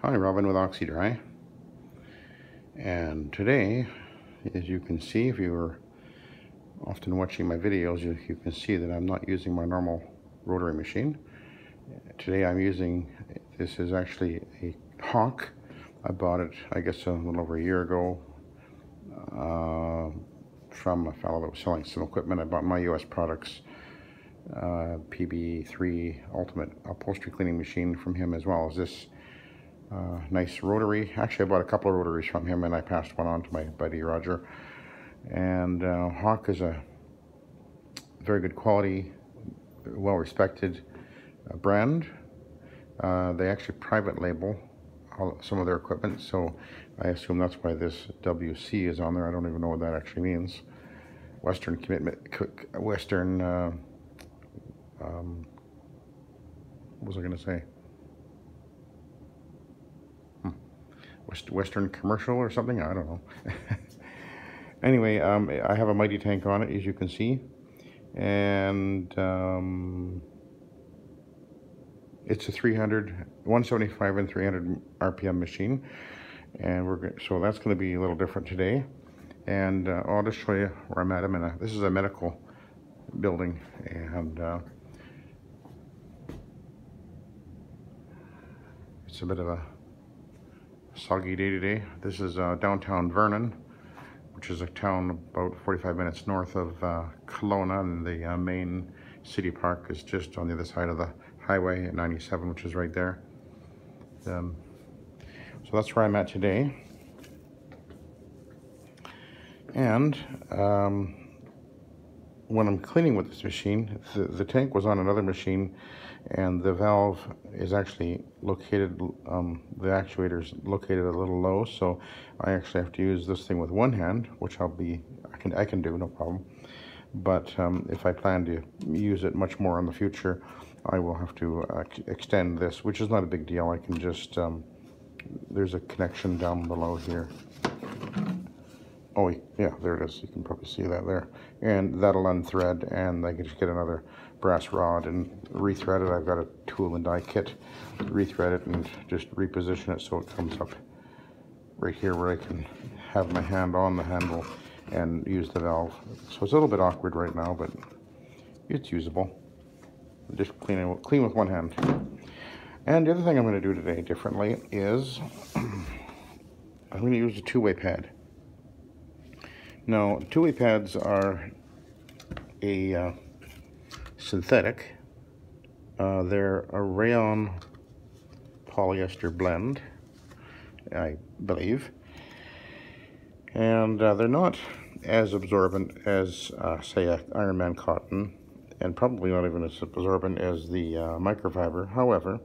Hi, Robin with Oxy-Dry. And today, as you can see, if you were often watching my videos, you can see that I'm not using my normal rotary machine. Today I'm using, this is actually a Hawk. I bought it, I guess, a little over a year ago from a fellow that was selling some equipment. I bought my US Products PB3 Ultimate Upholstery Cleaning Machine from him, as well as this nice rotary. Actually, I bought a couple of rotaries from him, and I passed one on to my buddy Roger. And Hawk is a very good quality, well-respected brand. They actually private label some of their equipment, so I assume that's why this WC is on there. I don't even know what that actually means. Western commitment, Western, what was I going to say? Western commercial or something, I don't know. Anyway, I have a mighty tank on it, as you can see, and it's a 175 and 300 RPM machine, and so that's going to be a little different today. And I'll just show you where I'm at. This is a medical building, and it's a bit of a soggy day today. This is downtown Vernon, which is a town about 45 minutes north of Kelowna, and the main city park is just on the other side of the highway at 97, which is right there. So that's where I'm at today. And when I'm cleaning with this machine, the tank was on another machine, and the valve is actually located, the actuator's located a little low, so I actually have to use this thing with one hand, which I can do, no problem. But if I plan to use it much more in the future, I will have to extend this, which is not a big deal. I can just, there's a connection down below here. Oh, yeah, there it is. You can probably see that there. And that'll unthread, and I can just get another brass rod and rethread it. I've got a tool and die kit. Rethread it and just reposition it so it comes up right here where I can have my hand on the handle and use the valve. So it's a little bit awkward right now, but it's usable. Just clean with one hand. And the other thing I'm going to do today differently is I'm going to use a two-way pad. Now, two-way pads are a synthetic. They're a Rayon polyester blend, I believe. And they're not as absorbent as, say, Iron Man cotton, and probably not even as absorbent as the microfiber. However,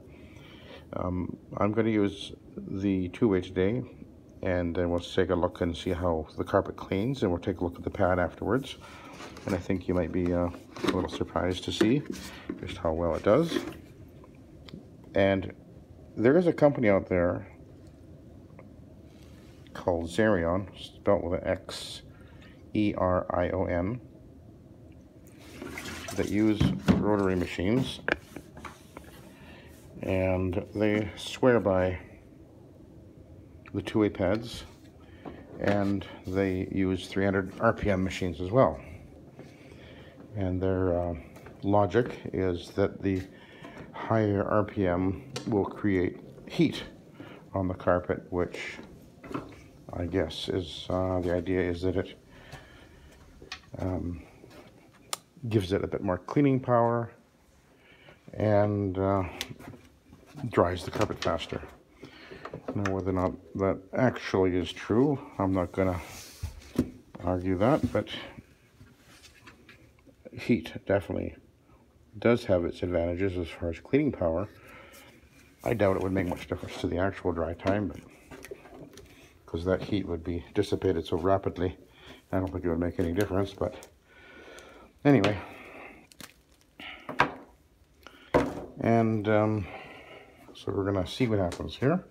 I'm going to use the two-way today, and then we'll take a look and see how the carpet cleans, and we'll take a look at the pad afterwards. And I think you might be a little surprised to see just how well it does. And there is a company out there called Xerion, spelled with an X, E-R-I-O-N, that use rotary machines, and they swear by the two-way pads, and they use 300 RPM machines as well. And their logic is that the higher RPM will create heat on the carpet, which I guess is the idea is that it gives it a bit more cleaning power and dries the carpet faster. Now, whether or not that actually is true, I'm not going to argue that, but heat definitely does have its advantages as far as cleaning power. I doubt it would make much difference to the actual dry time, but because that heat would be dissipated so rapidly, I don't think it would make any difference. But anyway, and so we're going to see what happens here.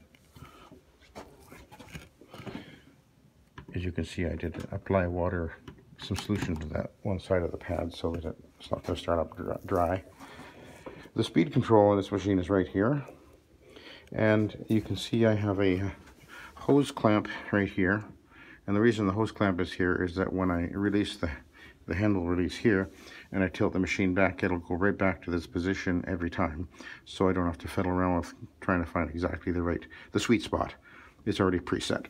As you can see, I did apply water, some solution to that one side of the pad so that it's not going to start up dry. The speed control on this machine is right here, And you can see I have a hose clamp right here. And the reason the hose clamp is here is that when I release the handle release here and I tilt the machine back, it'll go right back to this position every time. So I don't have to fiddle around with trying to find exactly the sweet spot. It's already preset.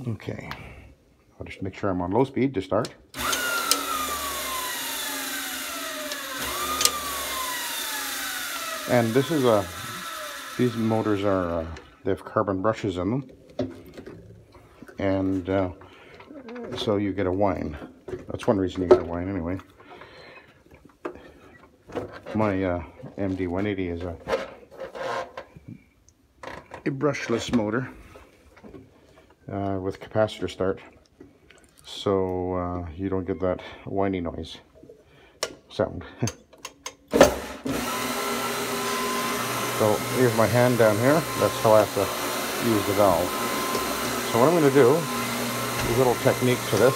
Okay, I'll just make sure I'm on low speed to start. And this is these motors are, they have carbon brushes in them. And so you get a whine. That's one reason you get a whine anyway. My MD180 is a brushless motor with capacitor start. So you don't get that whiny noise sound. So here's my hand down here. That's how I have to use the valve. So what I'm going to do, there's a little technique to this.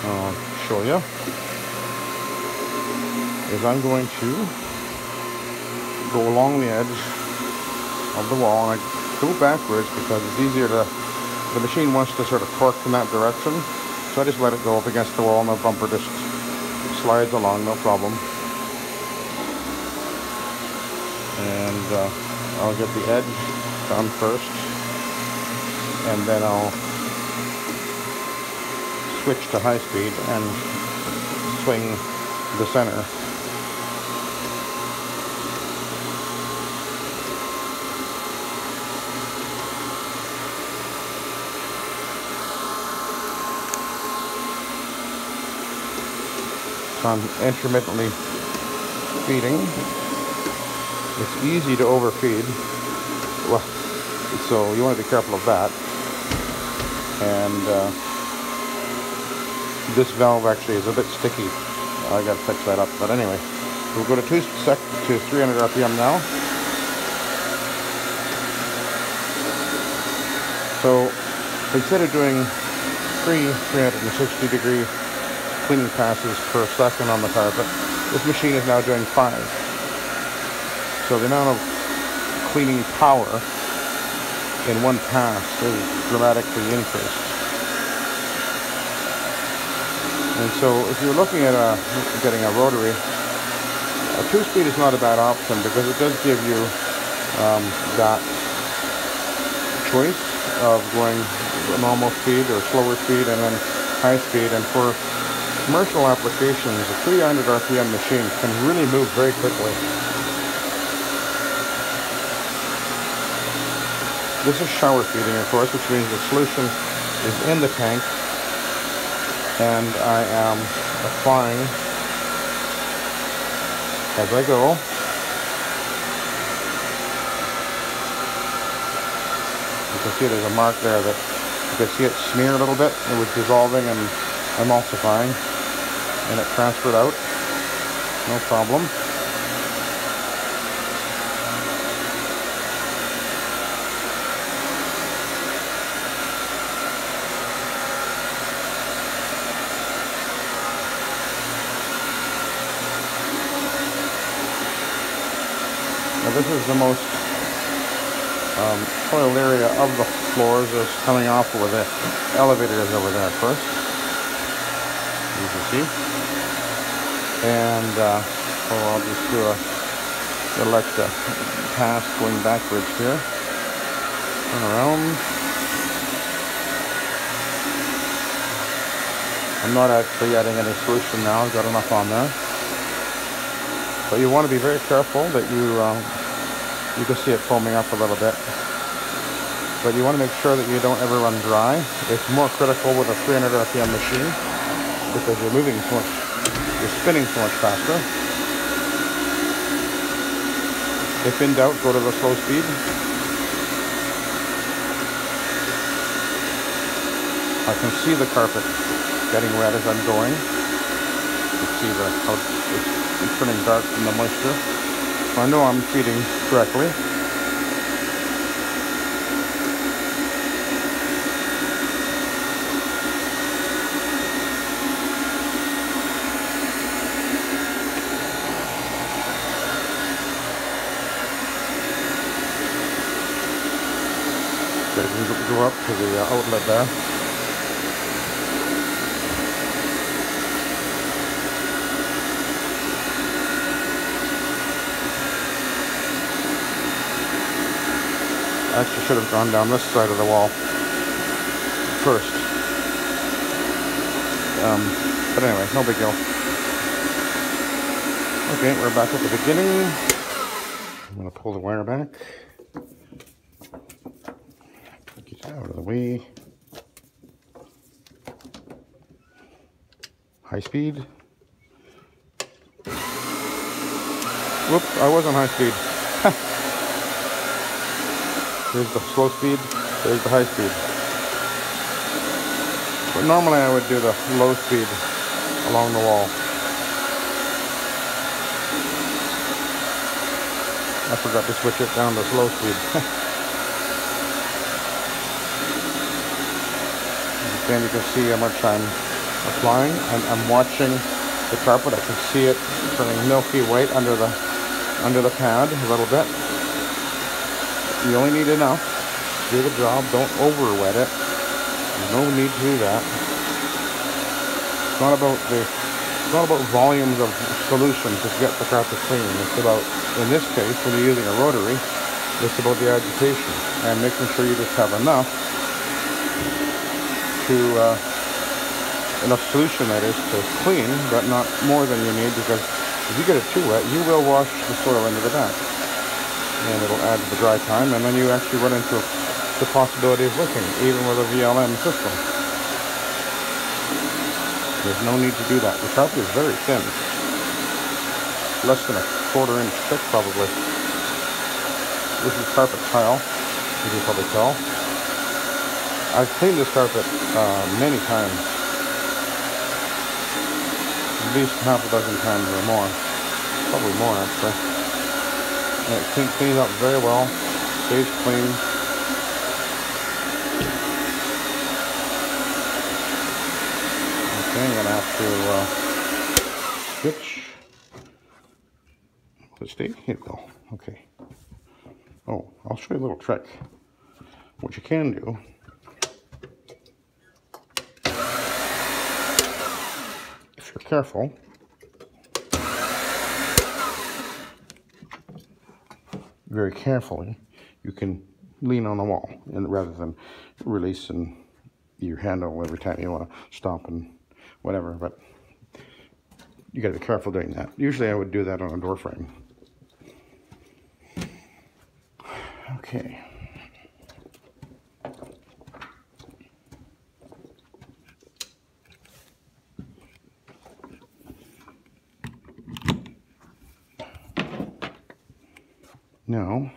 I'll show you. Is I'm going to go along the edge of the wall, and I go backwards because it's easier to, the machine wants to sort of torque in that direction. So I just let it go up against the wall and the bumper just slides along, no problem. And I'll get the edge done first, and then I'll switch to high speed and swing the center. So I'm intermittently feeding. It's easy to overfeed, well, so you want to be careful of that. And this valve actually is a bit sticky. I got to fix that up. But anyway, we'll go to 300 RPM now. So instead of doing 360 degree cleaning passes per second on the carpet, this machine is now doing 5. So the amount of cleaning power in one pass is dramatically increased. And so if you're looking at getting a rotary, a 2-speed is not a bad option because it does give you that choice of going normal speed or slower speed and then high speed. And for commercial applications, a 300 RPM machine can really move very quickly. This is shower feeding, of course, which means the solution is in the tank, and I am applying as I go. You can see there's a mark there that you can see it smear a little bit. It was dissolving and emulsifying, and it transferred out. No problem. This is the most soiled area of the floors is coming off where the elevator is over there first, you can see. And so I'll just do a little extra pass going backwards here. Turn around. I'm not actually adding any solution now, I've got enough on there. But you want to be very careful that you can see it foaming up a little bit. But you want to make sure that you don't ever run dry. It's more critical with a 300 RPM machine because you're moving so much, you're spinning so much faster. If in doubt, go to the slow speed. I can see the carpet getting wet as I'm going. You can see how it's turning dark from the moisture. So I know I'm feeding correctly. go up to the outlet there. I actually should have gone down this side of the wall first. But anyway, no big deal. Okay, we're back at the beginning. I'm going to pull the wire back. Get it out of the way. High speed. Whoops, I was on high speed. Here's the slow speed, there's the high speed. But normally I would do the low speed along the wall. I forgot to switch it down to slow speed. Again, you can see how much I'm applying. I'm watching the carpet. I can see it turning milky white under the pad a little bit. You only need enough to do the job. Don't over wet it. There's no need to do that. It's not about volumes of solution to get the carpet clean. It's about, in this case, when you're using a rotary, it's about the agitation and making sure you just have enough enough solution, that is, to clean, but not more than you need, because if you get it too wet, you will wash the soil into the back. And it'll add to the dry time, and then you actually run into the possibility of leaking, even with a VLM system. There's no need to do that. The carpet is very thin. Less than a 1/4 inch thick, probably. This is carpet tile, as you can probably tell. I've cleaned this carpet many times. At least half a dozen times or more. Probably more, actually. And it cleans up very well, stays clean. Okay, I'm going to have to switch. Will it stay? Here we go. Okay. Oh, I'll show you a little trick. What you can do, if you're careful, very carefully, you can lean on the wall, and rather than releasing your handle every time you want to stop and whatever. But you got to be careful doing that. Usually I would do that on a door frame. Okay. Now,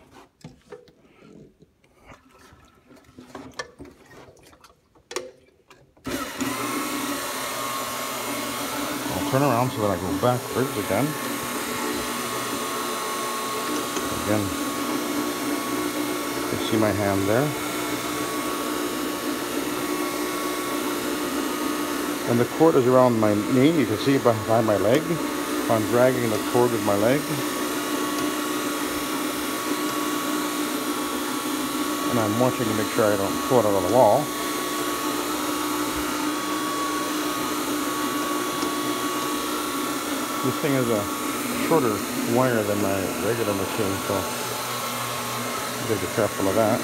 I'll turn around so that I go backwards again. Again, you can see my hand there. And the cord is around my knee. You can see it behind my leg. I'm dragging the cord with my leg. And I'm watching to make sure I don't pull it out of the wall. This thing is a shorter wire than my regular machine, so you gotta be careful of that.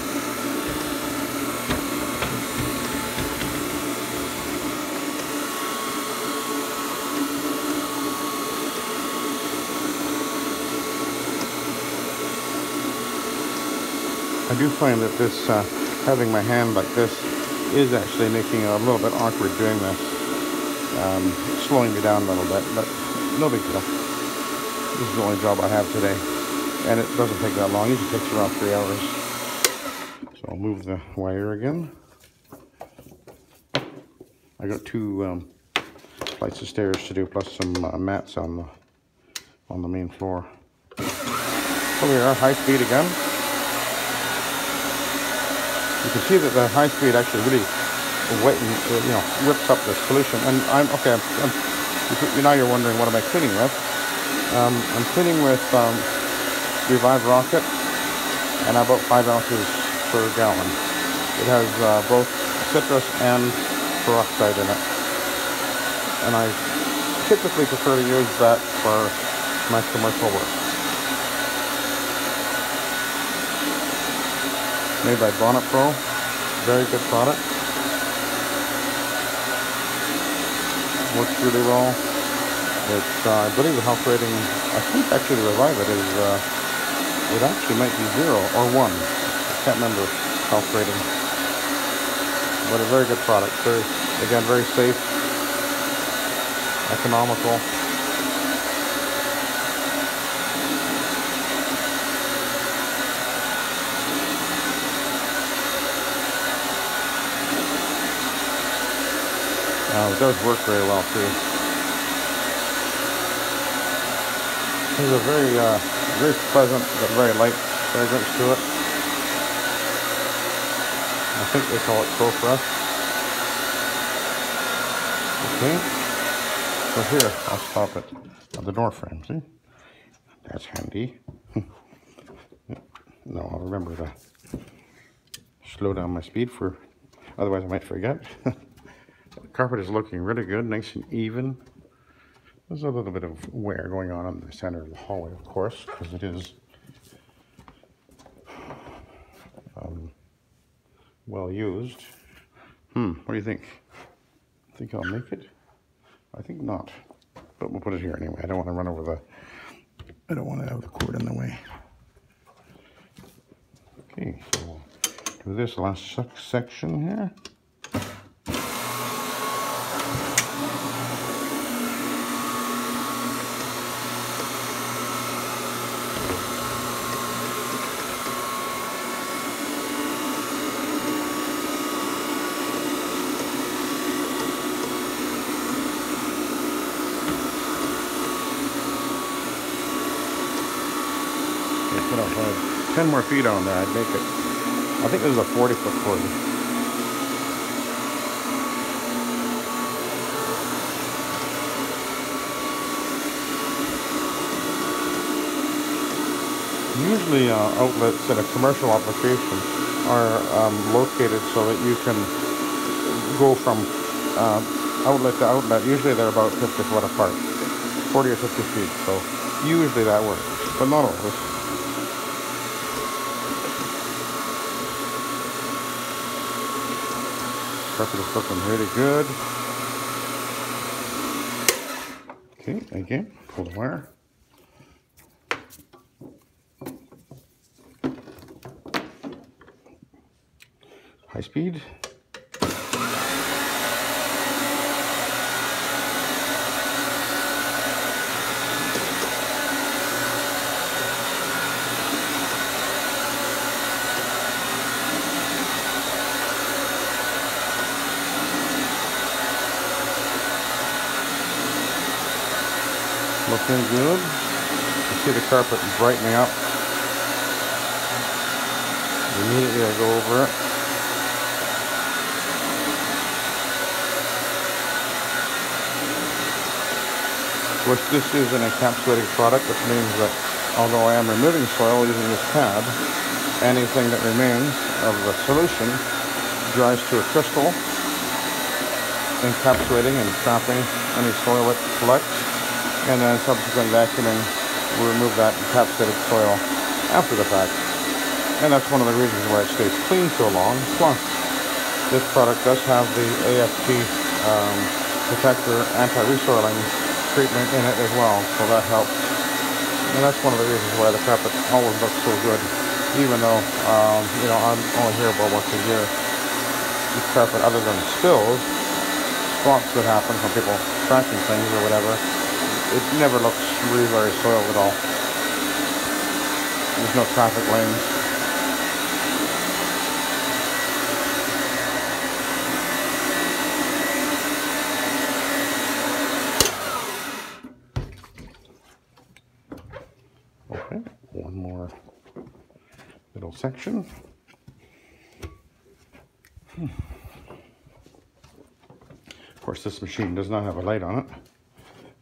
I do find that this, having my hand like this, is actually making it a little bit awkward doing this. Slowing me down a little bit, but no big deal. This is the only job I have today. And it doesn't take that long. It usually takes around 3 hours. So I'll move the wire again. I got 2 flights of stairs to do, plus some mats on the main floor. So we are high speed again. You can see that the high speed actually really whips up the solution. And now you're wondering, what am I cleaning with? I'm cleaning with Revive Rocket and about 5 ounces per gallon. It has both citrus and peroxide in it. And I typically prefer to use that for my commercial work. Made by Bonnetpro. Very good product. Works really well. It's, I believe the health rating, I think actually to revive it is, it actually might be 0 or 1. I can't remember health rating. But a very good product. Very, again, very safe, economical. It does work very well too. There's a very pleasant but very light fragrance to it. I think they call it So Fresh. Okay. So here, I'll stop it on the door frame. See? That's handy. No, I'll remember to slow down my speed for, otherwise I might forget. The carpet is looking really good, nice and even. There's a little bit of wear going on in the center of the hallway, of course, because it is well used. What do you think? Think I'll make it? I think not, but we'll put it here anyway. I don't want to run over the, I don't want to have the cord in the way. Okay, so we'll do this last section here. If I had 10 more feet on there, I'd make it. I think this is a 40-foot cord. Usually outlets in a commercial application are located so that you can go from outlet to outlet. Usually they're about 50 foot apart, 40 or 50 feet. So usually that works, but not always. Carpet is looking really good. Okay, again, pull the wire. High speed. Looking good. You see the carpet brightening up. Immediately I go over it. Of course, this is an encapsulating product, which means that although I am removing soil using this pad, anything that remains of the solution dries to a crystal, encapsulating and trapping any soil it collects. And then subsequent vacuuming will remove that encapsulated soil after the fact. And that's one of the reasons why it stays clean so long. Plus, this product does have the AFT protector anti-resoiling treatment in it as well, so that helps. And that's one of the reasons why the carpet always looks so good, even though, you know, I'm only here about once a year. This carpet, other than spills, spots that happen from people scratching things or whatever, it never looks really very soiled at all. There's no traffic lanes. Okay, one more little section. Of course, this machine does not have a light on it.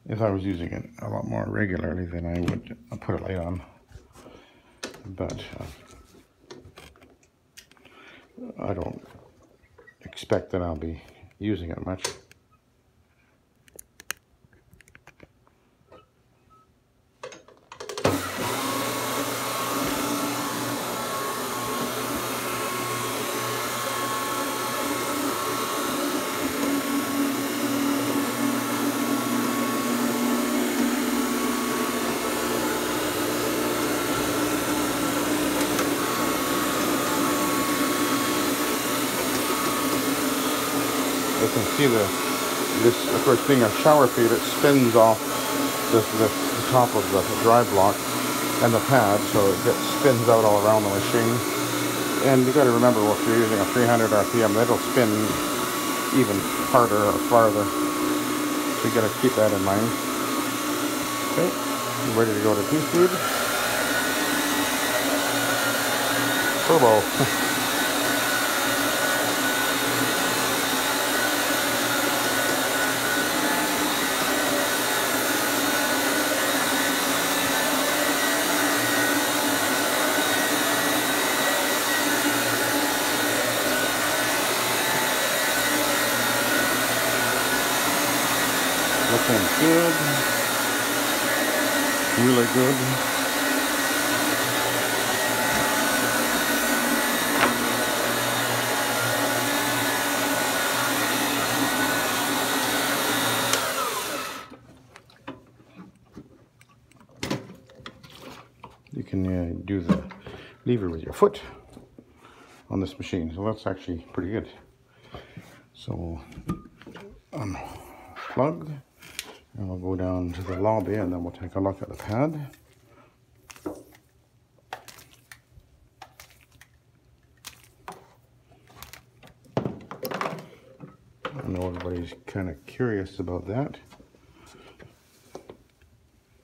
If I was using it a lot more regularly, then I would put a light on. But I don't expect that I'll be using it much. You can see this, of course, being a shower feed, it spins off the top of the dry block and the pad, so it spins out all around the machine. And you got to remember, if you're using a 300 RPM, it'll spin even harder or farther. So you got to keep that in mind. Okay, ready to go to 2-speed. Turbo. Looking good, really good. You can do the lever with your foot on this machine, so that's actually pretty good. So unplug. And we'll go down to the lobby and then we'll take a look at the pad. I know everybody's kind of curious about that.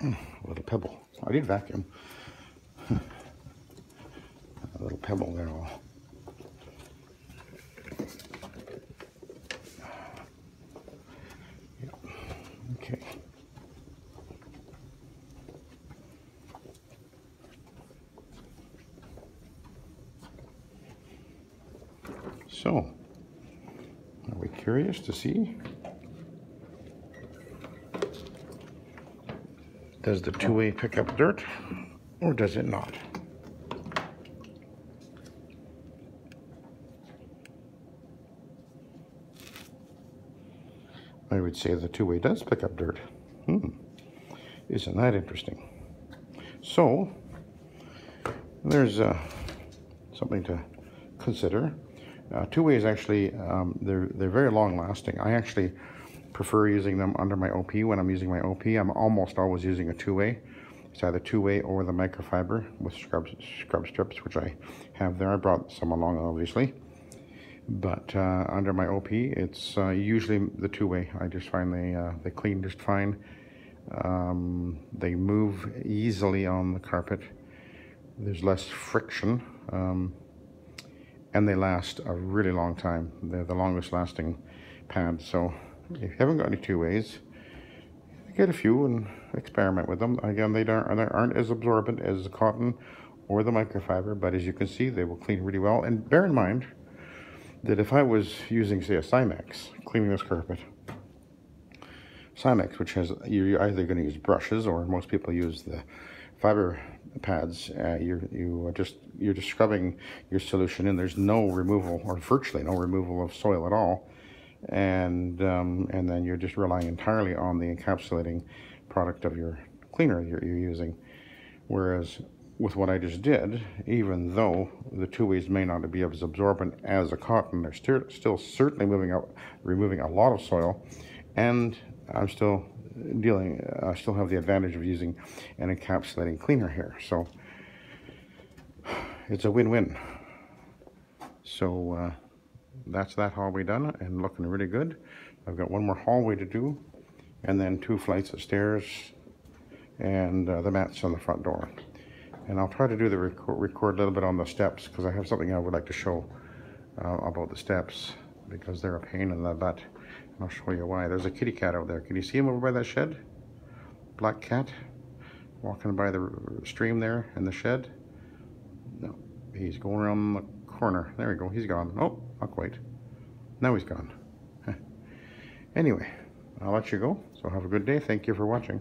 A little pebble. I did vacuum. A little pebble there. Okay. So, are we curious to see? Does the two-way pick up dirt or does it not? I would say the two-way does pick up dirt. Isn't that interesting? So, there's something to consider. Two-way is actually, they're very long-lasting. I actually prefer using them under my OP. When I'm using my OP, I'm almost always using a two-way. It's either two-way or the microfiber with scrub strips, which I have there. I brought some along, obviously. But under my OP, it's usually the two-way. I just find they clean just fine. They move easily on the carpet. There's less friction, and they last a really long time. They're the longest lasting pads. So if you haven't got any two-ways, get a few and experiment with them. Again, they aren't as absorbent as the cotton or the microfiber, but as you can see, they will clean really well. And bear in mind that if I was using, say, a Cymex, cleaning this carpet, Cymex, which has, you're either going to use brushes or most people use the fiber pads, you're just scrubbing your solution in. There's no removal, or virtually no removal of soil at all, and then you're just relying entirely on the encapsulating product of your cleaner you're using. Whereas with what I just did, even though the two-ways may not be as absorbent as a cotton, they're still certainly removing a lot of soil, and I'm still I still have the advantage of using an encapsulating cleaner here. So it's a win-win. So that's that hallway done and looking really good. I've got one more hallway to do, and then 2 flights of stairs and the mats on the front door. And I'll try to do the record a little bit on the steps, because I have something I would like to show about the steps, because they're a pain in the butt. And I'll show you why. There's a kitty cat out there. Can you see him over by that shed? Black cat walking by the stream there in the shed. No, he's going around the corner. There we go. He's gone. Oh, not quite. Now he's gone. Anyway, I'll let you go. So have a good day. Thank you for watching.